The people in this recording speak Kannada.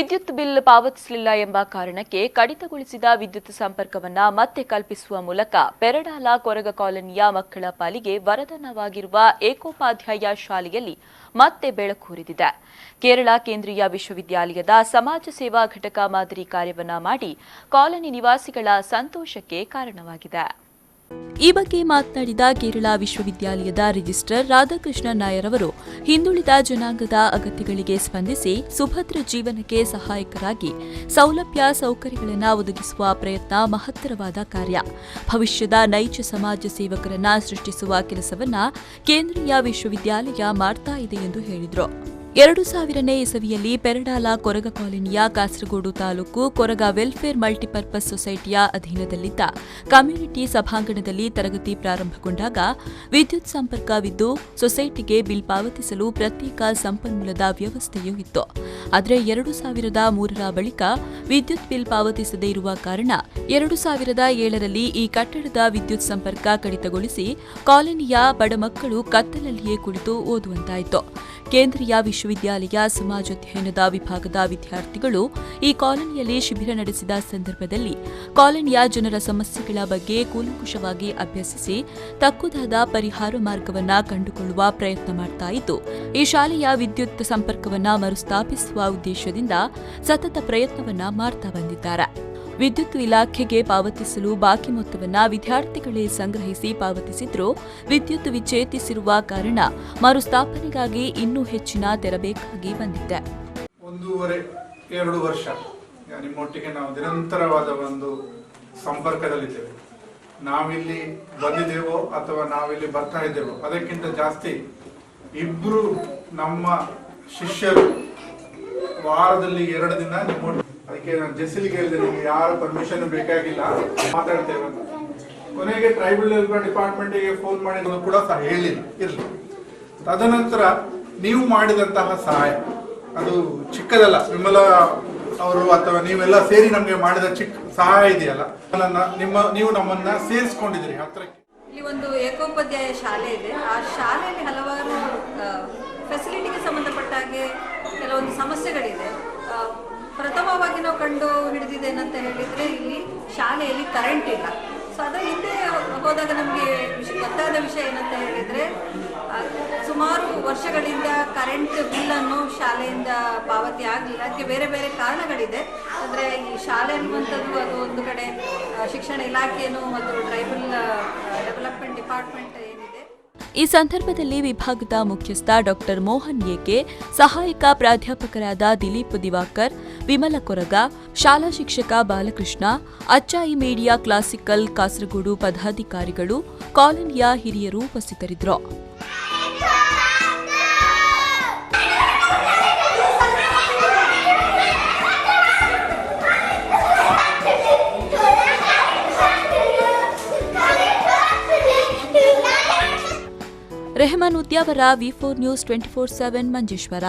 ವಿದ್ಯುತ್ ಬಿಲ್ ಪಾವತಿಸಲಿಲ್ಲ ಎಂಬ ಕಾರಣಕ್ಕೆ ಕಡಿತಗೊಳಿಸಿದ ವಿದ್ಯುತ್ ಸಂಪರ್ಕವನ್ನು ಮತ್ತೆ ಕಲ್ಪಿಸುವ ಮೂಲಕ ಪೆರಡಾಲ ಕೊರಗ ಕಾಲೋನಿಯ ಮಕ್ಕಳ ಪಾಲಿಗೆ ವರದಾನವಾಗಿರುವ ಏಕೋಪಾಧ್ಯಾಯ ಶಾಲೆಯಲ್ಲಿ ಮತ್ತೆ ಬೆಳಕೂರಿದಿದೆ. ಕೇರಳ ಕೇಂದ್ರೀಯ ವಿಶ್ವವಿದ್ಯಾಲಯದ ಸಮಾಜ ಸೇವಾ ಘಟಕ ಮಾದರಿ ಕಾರ್ಯವನ್ನ ಮಾಡಿ ಕಾಲೋನಿ ನಿವಾಸಿಗಳ ಸಂತೋಷಕ್ಕೆ ಕಾರಣವಾಗಿದೆ. ಈ ಬಗ್ಗೆ ಮಾತನಾಡಿದ ಕೇರಳ ವಿಶ್ವವಿದ್ಯಾಲಯದ ರಿಜಿಸ್ಟ್ರಾರ್ ರಾಧಾಕೃಷ್ಣ ನಾಯರ್ ಅವರು, ಹಿಂದುಳಿದ ಜನಾಂಗದ ಅಗತ್ಯಗಳಿಗೆ ಸ್ಪಂದಿಸಿ ಸುಭದ್ರ ಜೀವನಕ್ಕೆ ಸಹಾಯಕರಾಗಿ ಸೌಲಭ್ಯ ಸೌಕರ್ಯಗಳನ್ನು ಒದಗಿಸುವ ಪ್ರಯತ್ನ ಮಹತ್ತರವಾದ ಕಾರ್ಯ. ಭವಿಷ್ಯದ ನೈಜ ಸಮಾಜ ಸೇವಕರನ್ನ ಸೃಷ್ಟಿಸುವ ಕೆಲಸವನ್ನ ಕೇಂದ್ರೀಯ ವಿಶ್ವವಿದ್ಯಾಲಯ ಮಾಡ್ತಾ ಇದೆ ಎಂದು ಹೇಳಿದರು. 2000ನೇ ಇಸವಿಯಲ್ಲಿ ಪೆರಡಾಲ ಕೊರಗ ಕಾಲೋನಿಯ ಕಾಸರಗೋಡು ತಾಲೂಕು ಕೊರಗ ವೆಲ್ಫೇರ್ ಮಲ್ಟಿಪರ್ಪಸ್ ಸೊಸೈಟಿಯ ಅಧೀನದಲ್ಲಿದ್ದ ಕಮ್ಯುನಿಟಿ ಸಭಾಂಗಣದಲ್ಲಿ ತರಗತಿ ಪ್ರಾರಂಭಗೊಂಡಾಗ ವಿದ್ಯುತ್ ಸಂಪರ್ಕವಿದ್ದು ಸೊಸೈಟಿಗೆ ಬಿಲ್ ಪಾವತಿಸಲು ಪ್ರತ್ಯೇಕ ಸಂಪನ್ಮೂಲದ ವ್ಯವಸ್ಥೆಯೂ ಇತ್ತು. ಆದರೆ 2003ರ ಬಳಿಕ ವಿದ್ಯುತ್ ಬಿಲ್ ಪಾವತಿಸದೇ ಇರುವ ಕಾರಣ 2007ರಲ್ಲಿ ಈ ಕಟ್ಟಡದ ವಿದ್ಯುತ್ ಸಂಪರ್ಕ ಕಡಿತಗೊಳಿಸಿ ಕಾಲೋನಿಯ ಬಡ ಮಕ್ಕಳು ಕತ್ತಲಲ್ಲಿಯೇ ಕುಳಿತು ಓದುವಂತಾಯಿತು. ಕೇಂದ್ರೀಯ ವಿಶ್ವವಿದ್ಯಾಲಯ ಸಮಾಜಾಧ್ಯಯನದ ವಿಭಾಗದ ವಿದ್ಯಾರ್ಥಿಗಳು ಈ ಕಾಲೋನಿಯಲ್ಲಿ ಶಿಬಿರ ನಡೆಸಿದ ಸಂದರ್ಭದಲ್ಲಿ ಕಾಲೋನಿಯ ಜನರ ಸಮಸ್ಯೆಗಳ ಬಗ್ಗೆ ಕೂಲಂಕುಷವಾಗಿ ಅಭ್ಯಸಿಸಿ ತಕ್ಕುದಾದ ಪರಿಹಾರ ಮಾರ್ಗವನ್ನು ಕಂಡುಕೊಳ್ಳುವ ಪ್ರಯತ್ನ ಮಾಡ್ತಾ ಇದ್ದು, ಈ ಶಾಲೆಯ ವಿದ್ಯುತ್ ಸಂಪರ್ಕವನ್ನು ಮರುಸ್ಥಾಪಿಸುವ ಉದ್ದೇಶದಿಂದ ಸತತ ಪ್ರಯತ್ನವನ್ನ ಮಾಡ್ತಾ ಬಂದಿದ್ದಾರೆ. ವಿದ್ಯುತ್ ಇಲಾಖೆಗೆ ಪಾವತಿಸಲು ಬಾಕಿ ಮೊತ್ತವನ್ನು ವಿದ್ಯಾರ್ಥಿಗಳೇ ಸಂಗ್ರಹಿಸಿ ಪಾವತಿಸಿದ್ರೂ ವಿದ್ಯುತ್ ವಿಚ್ಛೇದಿಸಿರುವ ಕಾರಣ ಮರುಸ್ಥಾಪನೆಗಾಗಿ ಇನ್ನೂ ಹೆಚ್ಚಿನ ತೆರಬೇಕಾಗಿ ಬಂದಿದೆ. 1.5-2 ವರ್ಷ ನಿಮ್ಮೊಟ್ಟಿಗೆ ನಾವು ನಿರಂತರವಾದ ಒಂದು ಸಂಪರ್ಕದಲ್ಲಿದ್ದೇವೆ. ನಾವಿಲ್ಲಿ ಬಂದಿದ್ದೇವೋ ಅಥವಾ ನಾವಿಲ್ಲಿ ಬರ್ತಾ ಇದ್ದೇವೋ ಅದಕ್ಕಿಂತ ಜಾಸ್ತಿ ಇಬ್ರು ನಮ್ಮ ಶಿಷ್ಯರು ವಾರದಲ್ಲಿ 2 ದಿನ ನಿಮ್ಮ ಅದಕ್ಕೆ ನಾನು ಜೆಸ್ಸಿಲಿಗೆ ಹೇಳಿದೆ, ನಿಮ್ಗೆ ಯಾರ ಪರ್ಮಿಷನ್ ಬೇಕಾಗಿಲ್ಲ, ಮಾತಾಡ್ತೇವೆ ಅಂತ. ಕೊನೆಗೆ ಟ್ರೈಬಲ್ ವೆಲ್ಫೇರ್ ಡಿಪಾರ್ಟ್ಮೆಂಟ್ಗೆ ಫೋನ್ ಮಾಡಿದ್ರು ಕೂಡ ಸಹ ಹೇಳಿಲ್ಲ ಇರಲಿ. ತದನಂತರ ನೀವು ಮಾಡಿದಂತಹ ಸಹಾಯ ಅದು ಚಿಕ್ಕದಲ್ಲ, ವಿಮಲಾ ಅವರು ಅಥವಾ ನೀವೆಲ್ಲ ಸೇರಿ ನಮಗೆ ಮಾಡಿದ ಚಿಕ್ಕ ಸಹಾಯ ಇದೆಯಲ್ಲ, ನೀವು ನಮ್ಮನ್ನ ಸೇರಿಸ್ಕೊಂಡಿದ್ದೀರಿ ಹತ್ರಕ್ಕೆ. ಇಲ್ಲಿ ಒಂದು ಏಕೋಪಾಧ್ಯಾಯ ಶಾಲೆ ಇದೆ. ಆ ಶಾಲೆಯಲ್ಲಿ ಹಲವಾರು ಫೆಸಿಲಿಟಿಗೆ ಸಂಬಂಧಪಟ್ಟ ಹಾಗೆ ಕೆಲವೊಂದು ಸಮಸ್ಯೆಗಳಿದೆ. ಪ್ರಥಮವಾಗಿ ನಾವು ಕಂಡು ಹಿಡಿದಿದ್ದೇನಂತ ಹೇಳಿದರೆ, ಇಲ್ಲಿ ಶಾಲೆಯಲ್ಲಿ ಕರೆಂಟ್ ಇಲ್ಲ. ಸೊ ಅದರ ಹಿಂದೆ ಹೋದಾಗ ನಮಗೆ ಗೊತ್ತಾದ ವಿಷಯ ಏನಂತ ಹೇಳಿದರೆ, ಸುಮಾರು ವರ್ಷಗಳಿಂದ ಕರೆಂಟ್ ಬಿಲ್ಲನ್ನು ಶಾಲೆಯಿಂದ ಪಾವತಿ ಆಗಲಿಲ್ಲ. ಅದಕ್ಕೆ ಬೇರೆ ಬೇರೆ ಕಾರಣಗಳಿದೆ. ಅಂದರೆ ಈ ಶಾಲೆ ಅನ್ನುವಂಥದ್ದು ಅದು ಒಂದು ಕಡೆ ಶಿಕ್ಷಣ ಇಲಾಖೆಯನ್ನು ಮತ್ತು ಟ್ರೈಬಲ್ ಡೆವಲಪ್ಮೆಂಟ್ ಡಿಪಾರ್ಟ್ಮೆಂಟ್ ಏನಿದೆ. ಈ ಸಂದರ್ಭದಲ್ಲಿ ವಿಭಾಗದ ಮುಖ್ಯಸ್ಥ ಡಾಕ್ಟರ್ ಮೋಹನ್ ಏಕೆ, ಸಹಾಯಕ ಪ್ರಾಧ್ಯಾಪಕರಾದ ದಿಲೀಪ್ ದಿವಾಕರ್, ವಿಮಲ ಕೊರಗ, ಶಾಲಾ ಶಿಕ್ಷಕ ಬಾಲಕೃಷ್ಣ, ಅಚ್ಚಾಯಿ ಮೀಡಿಯಾ ಕ್ಲಾಸಿಕಲ್ ಕಾಸರಗೋಡು ಪದಾಧಿಕಾರಿಗಳು, ಕಾಲೋನಿಯ ಹಿರಿಯರು ಉಪಸ್ಥಿತರಿದ್ದರು. Rehman Udyavara, V4 news 24/7 Manjeshwar.